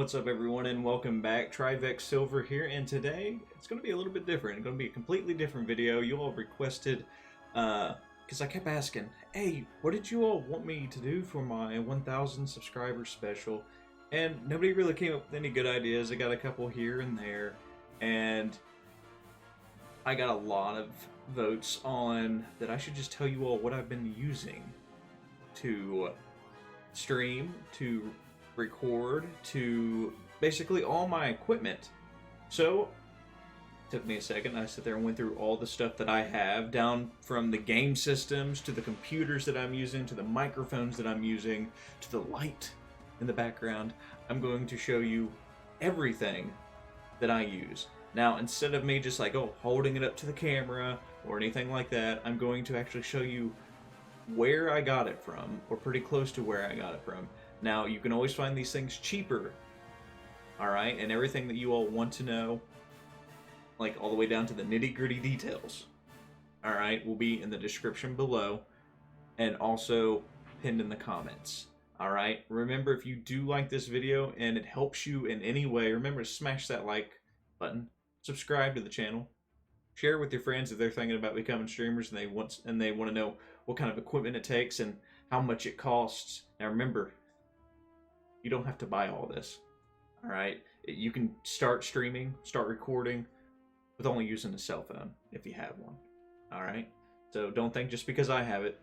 What's up everyone and welcome back. Trivex Silver here, and today it's going to be a little bit different. It's going to be a completely different video. You all requested, because I kept asking, hey, what did you all want me to do for my 1,000 subscriber special? And nobody really came up with any good ideas. I got a couple here and there, and I got a lot of votes on that I should just tell you all what I've been using to stream, to record, to basically all my equipment. So it took me a second. I sat there and went through all the stuff that I have, down from the game systems to the computers that I'm using to the microphones that I'm using to the light in the background. I'm going to show you everything that I use. Now, instead of me just like holding it up to the camera or anything like that, I'm going to actually show you where I got it from, or pretty close to where I got it from. Now, you can always find these things cheaper, alright? And everything that you all want to know, like all the way down to the nitty-gritty details, alright, will be in the description below, and also pinned in the comments, alright? Remember, if you do like this video and it helps you in any way, remember to smash that like button, subscribe to the channel, share with your friends if they're thinking about becoming streamers and they want to know what kind of equipment it takes and how much it costs. Now remember, you don't have to buy all this, all right? You can start streaming, start recording with only using a cell phone if you have one, all right? So don't think just because I have it,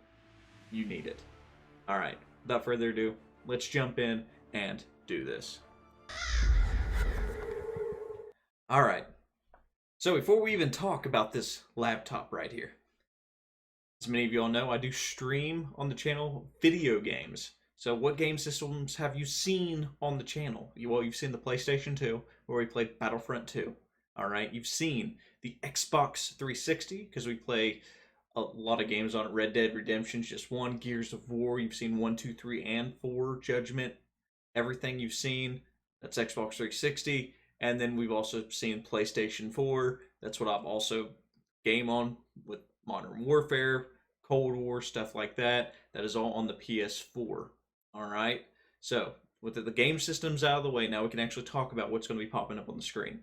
you need it. All right, without further ado, let's jump in and do this. All right, so before we even talk about this laptop right here, as many of you all know, I do stream on the channel video games. So what game systems have you seen on the channel? Well, you've seen the PlayStation 2, where we played Battlefront 2. All right, you've seen the Xbox 360, because we play a lot of games on it. Red Dead Redemption's just one, Gears of War, you've seen 1, 2, 3, and 4, Judgment. Everything you've seen, that's Xbox 360. And then we've also seen PlayStation 4. That's what I've also game on with Modern Warfare, Cold War, stuff like that. That is all on the PS4. All right. So with the game systems out of the way, now we can actually talk about what's going to be popping up on the screen.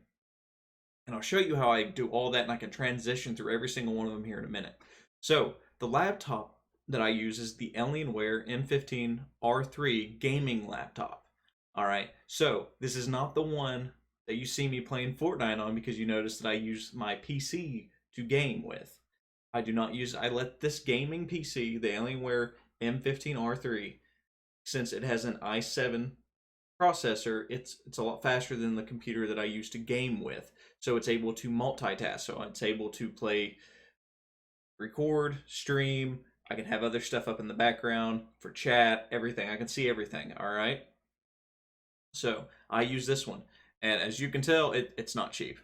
And I'll show you how I do all that, and I can transition through every single one of them here in a minute. So the laptop that I use is the AlienWare R15 R3 gaming laptop. All right. So this is not the one that you see me playing Fortnite on, because you notice that I use my PC to game with. I do not use, I let this gaming PC, the Alienware M15 R3, since it has an i7 processor, it's a lot faster than the computer that I use to game with. So it's able to multitask. So it's able to play, record, stream. I can have other stuff up in the background for chat, everything. I can see everything, all right? So I use this one. And as you can tell, it's not cheap.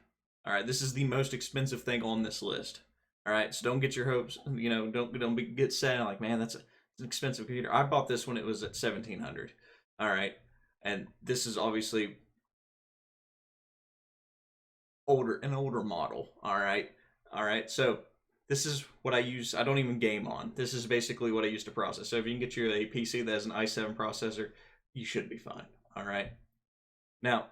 All right, this is the most expensive thing on this list. All right, so don't get your hopes, don't get sad like, man, that's an expensive computer. I bought this when it was at $1,700. All right, and this is obviously an older model. All right. So this is what I use. I don't even game on. This is basically what I use to process. So if you can get you a PC that has an i7 processor, you should be fine. All right. Now,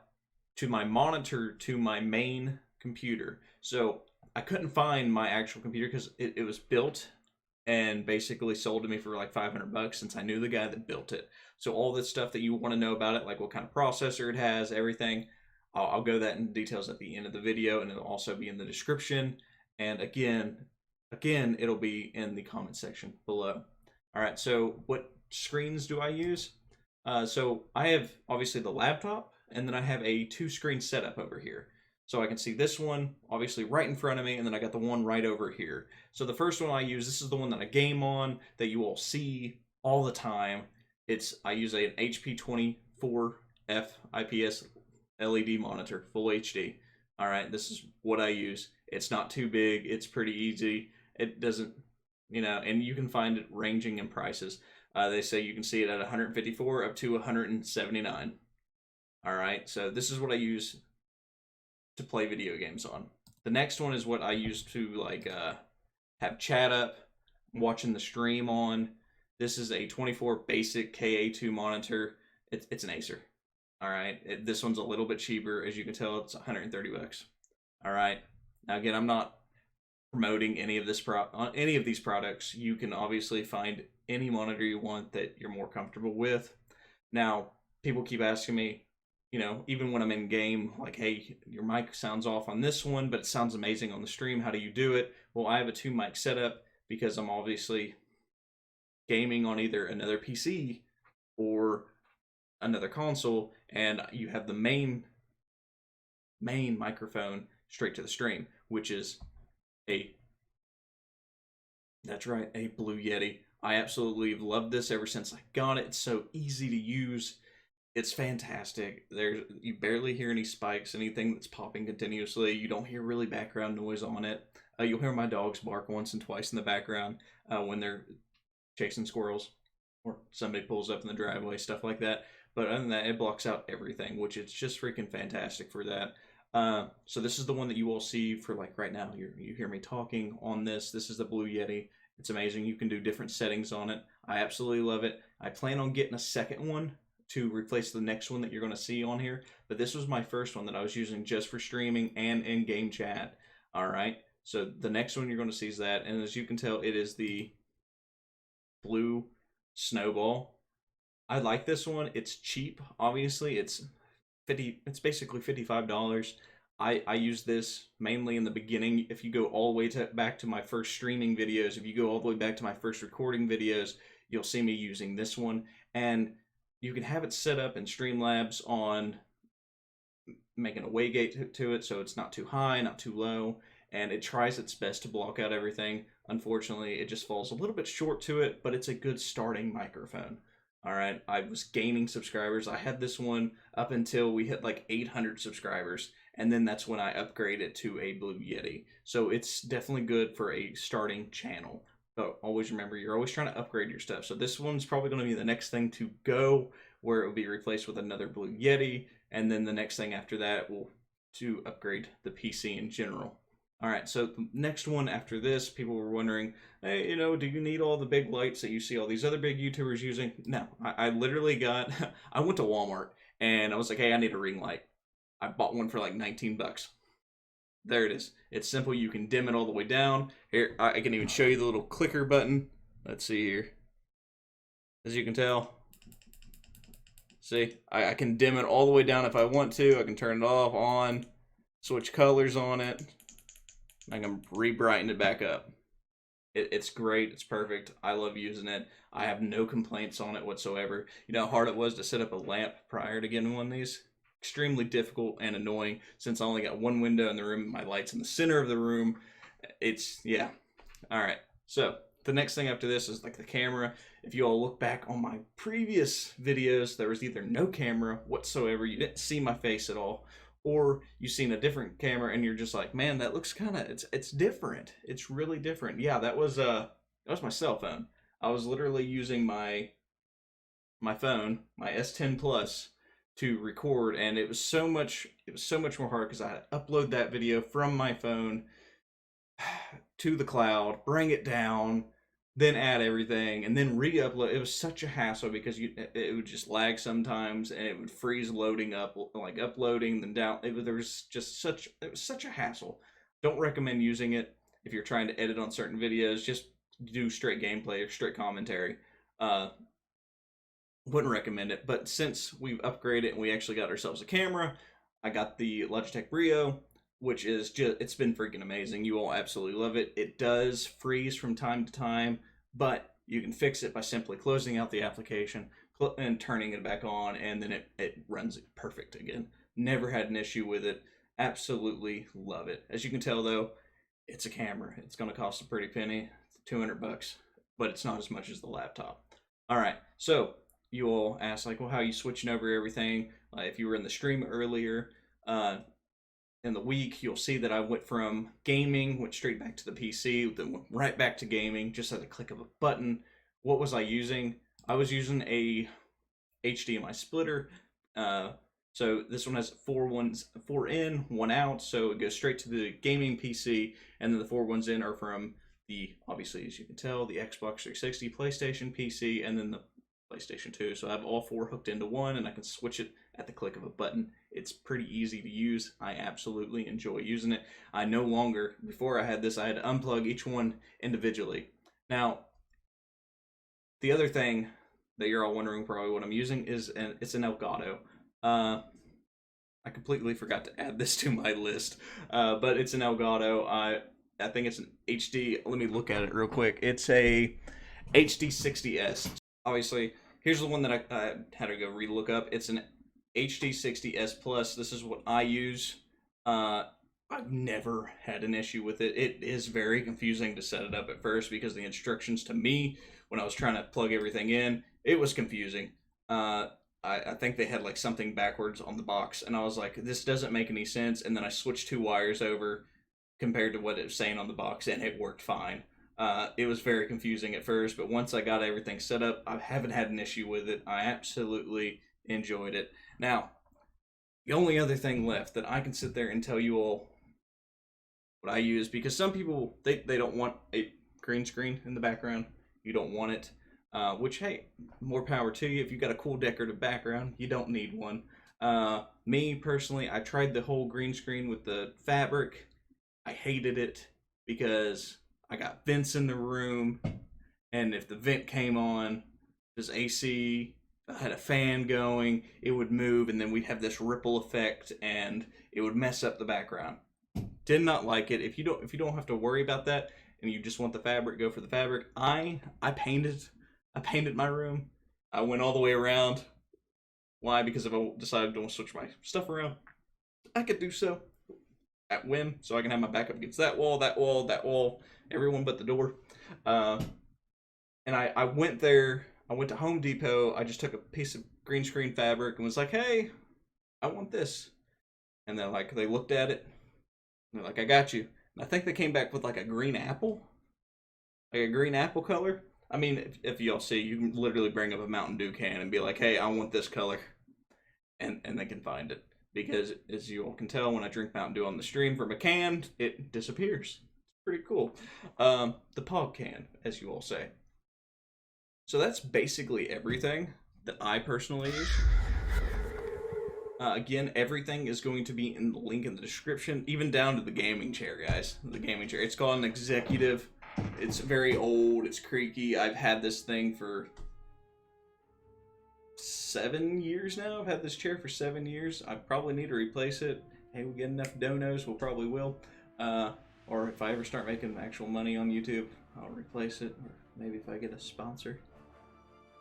to my monitor, to my main computer. So I couldn't find my actual computer because it was built and basically sold to me for like $500 since I knew the guy that built it. So all this stuff that you want to know about it, like what kind of processor it has, everything, I'll go that in details at the end of the video, and it'll also be in the description. And again, it'll be in the comment section below. All right, so what screens do I use? So I have obviously the laptop, and then I have a 2-screen setup over here. So I can see this one obviously right in front of me, and then I got the one right over here. So the first one I use, this is the one that I game on, that you all see all the time. I use an HP 24F IPS LED monitor, full HD. All right, this is what I use. It's not too big, it's pretty easy. It doesn't, and you can find it ranging in prices. They say you can see it at 154 up to 179. All right, so this is what I use to play video games on. The next one is what I use to have chat up, watching the stream on. This is a 24 basic KA2 monitor. It's an Acer. All right, this one's a little bit cheaper. As you can tell, it's 130 bucks. All right. Now again, I'm not promoting any of any of these products. You can obviously find any monitor you want that you're more comfortable with. Now, people keep asking me, you know, even when I'm in game, like, hey, your mic sounds off on this one, but it sounds amazing on the stream. How do you do it? Well, I have a 2 mic setup because I'm obviously gaming on either another PC or another console, and you have the main microphone straight to the stream, which is a that's right, a Blue Yeti. I absolutely love this ever since I got it. It's so easy to use. It's fantastic. You barely hear any spikes, anything that's popping continuously. You don't hear really background noise on it. You'll hear my dogs bark once and twice in the background when they're chasing squirrels or somebody pulls up in the driveway, stuff like that. But other than that, it blocks out everything, which is just freaking fantastic for that. So this is the one that you all see for like right now. You hear me talking on this. This is the Blue Yeti. It's amazing. You can do different settings on it. I absolutely love it. I plan on getting a second one to replace the next one that you're going to see on here. But this was my first one that I was using just for streaming and in-game chat. All right. So the next one you're going to see is that. And as you can tell, it is the Blue Snowball. I like this one. It's cheap. Obviously, it's basically $55. I use this mainly in the beginning. If you go all the way back to my first streaming videos, if you go all the way back to my first recording videos, you'll see me using this one. And you can have it set up in Streamlabs on making a waygate to it so it's not too high, not too low, and it tries its best to block out everything. Unfortunately, it just falls a little bit short to it, but it's a good starting microphone. All right, I was gaining subscribers. I had this one up until we hit like 800 subscribers, and then that's when I upgraded to a Blue Yeti. So it's definitely good for a starting channel. But always remember, you're always trying to upgrade your stuff. So this one's probably going to be the next thing to go, where it will be replaced with another Blue Yeti, and then the next thing after that will to upgrade the PC in general. All right, so the next one after this, people were wondering, hey, you know, do you need all the big lights that you see all these other big YouTubers using? No, I literally got, I went to Walmart and I was like, hey, I need a ring light. I bought one for like 19 bucks. There it is. It's simple. You can dim it all the way down. Here, I can even show you the little clicker button. Let's see here. As you can tell, see, I can dim it all the way down if I want to. I can turn it off, on, switch colors on it. I can re-brighten it back up. It's great. It's perfect. I love using it. I have no complaints on it whatsoever. You know how hard it was to set up a lamp prior to getting one of these? Extremely difficult and annoying since I only got one window in the room. My light's in the center of the room. It's, yeah. All right. So the next thing after this is like the camera. If you all look back on my previous videos, there was either no camera whatsoever. You didn't see my face at all. Or you've seen a different camera and you're just like, man, that looks kind of, it's different. It's really different. Yeah, that was my cell phone. I was literally using my phone, my S10 Plus, to record, and it was so much more hard because I had to upload that video from my phone to the cloud, bring it down, then add everything, and then re-upload. It was such a hassle because it would just lag sometimes, and it would freeze loading up, like uploading, then down. It was such a hassle. Don't recommend using it if you're trying to edit on certain videos. Just do straight gameplay or straight commentary. Wouldn't recommend it. But since we've upgraded and we actually got ourselves a camera, I got the Logitech Brio, which is just, it's been freaking amazing. You all absolutely love it. It does freeze from time to time, but you can fix it by simply closing out the application and turning it back on, and then it runs it perfect again. Never had an issue with it. Absolutely love it. As you can tell though, it's a camera. It's going to cost a pretty penny, 200 bucks, but it's not as much as the laptop. All right, so you all asked like, well, how are you switching over everything? If you were in the stream earlier, in the week, you'll see that I went from gaming, went straight back to the PC, then went right back to gaming, just at the click of a button. What was I using? I was using a HDMI splitter. So this one has four in, one out, so it goes straight to the gaming PC, and then the 4 ones in are from the, obviously, as you can tell, the Xbox 360, PlayStation PC, and then the PlayStation 2. So I have all 4 hooked into one, and I can switch it at the click of a button. It's pretty easy to use. I absolutely enjoy using it. I no longer, before I had this, I had to unplug each one individually. Now, the other thing that you're all wondering probably what I'm using is it's an Elgato. I completely forgot to add this to my list, but it's an Elgato. I think it's an HD. Let me look at it real quick. It's a HD60S. Obviously, here's the one that I had to go re-look up. It's an HD60S Plus. This is what I use. I've never had an issue with it. It is very confusing to set it up at first because the instructions to me, when I was trying to plug everything in, it was confusing. I think they had like something backwards on the box, and I was like, this doesn't make any sense. And then I switched 2 wires over compared to what it was saying on the box, and it worked fine. It was very confusing at first, but once I got everything set up, I haven't had an issue with it. I absolutely enjoyed it. Now, the only other thing left that I can sit there and tell you all what I use, because some people, they don't want a green screen in the background. You don't want it. Which, hey, more power to you. If you got a cool decorative background, you don't need one. Me, personally, I tried the whole green screen with the fabric. I hated it because I got vents in the room, and if the vent came on, this AC, I had a fan going, it would move, and then we'd have this ripple effect, and it would mess up the background. Did not like it. If you don't have to worry about that, and you just want the fabric, go for the fabric. I painted my room. I went all the way around. Why? Because if I decided to switch my stuff around, I could do so at whim. So I can have my backup against that wall, that wall, that wall, everyone but the door. And I went there. I went to Home Depot. I just took a piece of green screen fabric and was like, hey, I want this. And then like they looked at it. And they're like, I got you. And I think they came back with like a green apple. Like a green apple color. I mean, if y'all see, you can literally bring up a Mountain Dew can and be like, hey, I want this color. And they can find it. Because, as you all can tell, when I drink Mountain Dew on the stream from a can, it disappears. It's pretty cool. The Pog can, as you all say. So that's basically everything that I personally use. Again, everything is going to be in the link in the description, even down to the gaming chair, guys. The gaming chair. It's called an Executive. It's very old, it's creaky. I've had this thing for 7 years now. I've had this chair for 7 years. I probably need to replace it. Hey, we get enough donos, we'll probably will. Or if I ever start making actual money on YouTube, I'll replace it. Or maybe if I get a sponsor.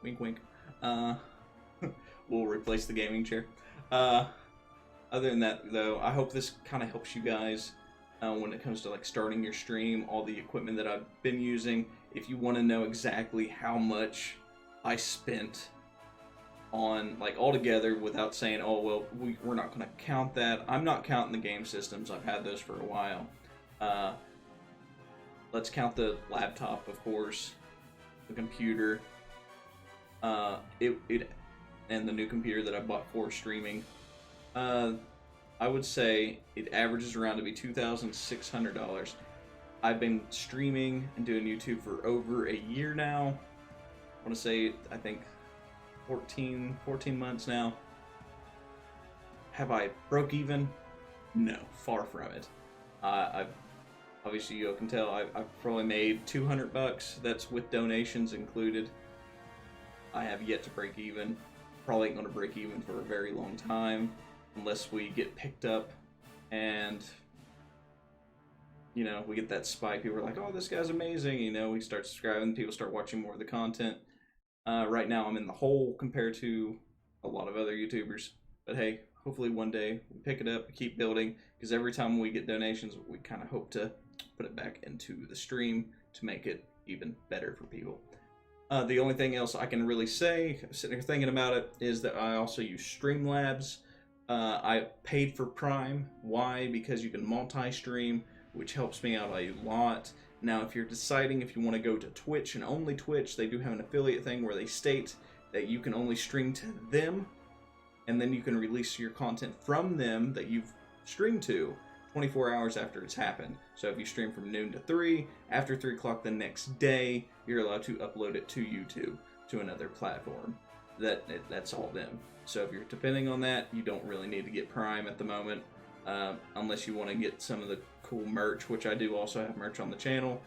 Wink, wink. We'll replace the gaming chair. Other than that, though, I hope this kind of helps you guys. When it comes to like starting your stream, all the equipment that I've been using. If you want to know exactly how much I spent on like altogether, without saying, oh well, we're not going to count that. I'm not counting the game systems. I've had those for a while. Let's count the laptop, of course, the computer, and the new computer that I bought for streaming. I would say it averages around to be $2,600. I've been streaming and doing YouTube for over a year now. I want to say, I think 14 months now. Have I broke even? No, far from it. I've obviously, you can tell, I've probably made $200. That's with donations included. I have yet to break even. Probably ain't going to break even for a very long time. Unless we get picked up and, you know, we get that spike. People are like, oh, this guy's amazing. You know, we start subscribing. People start watching more of the content. Right now, I'm in the hole compared to a lot of other YouTubers. But hey, hopefully one day we pick it up, keep building. Because every time we get donations, we kind of hope to put it back into the stream to make it even better for people. The only thing else I can really say, sitting here thinking about it, is that I also use Streamlabs. I paid for Prime. Why? Because you can multi-stream, which helps me out a lot. Now, if you're deciding if you want to go to Twitch and only Twitch, they do have an affiliate thing where they state that you can only stream to them, and then you can release your content from them that you've streamed to 24 hours after it's happened. So if you stream from noon to 3, after 3 o'clock the next day, you're allowed to upload it to YouTube. to another platform. That's all them. So if you're depending on that, you don't really need to get Prime at the moment, unless you want to get some of the cool merch, which I do also have merch on the channel.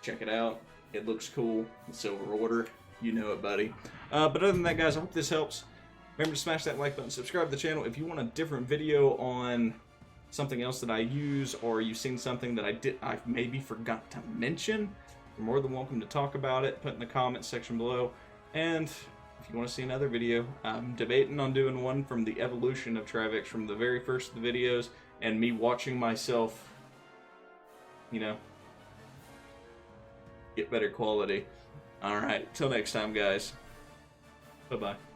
Check it out. It looks cool. The Silver Order. You know it, buddy. But other than that, guys, I hope this helps. Remember to smash that like button, subscribe to the channel. If you want a different video on something else that I use, or you've seen something that I maybe forgot to mention, you're more than welcome to talk about it. Put in the comments section below. And if you want to see another video, I'm debating on doing one from the evolution of Trivex, from the very first of the videos, and me watching myself, you know, get better quality. Alright, till next time, guys. Bye-bye.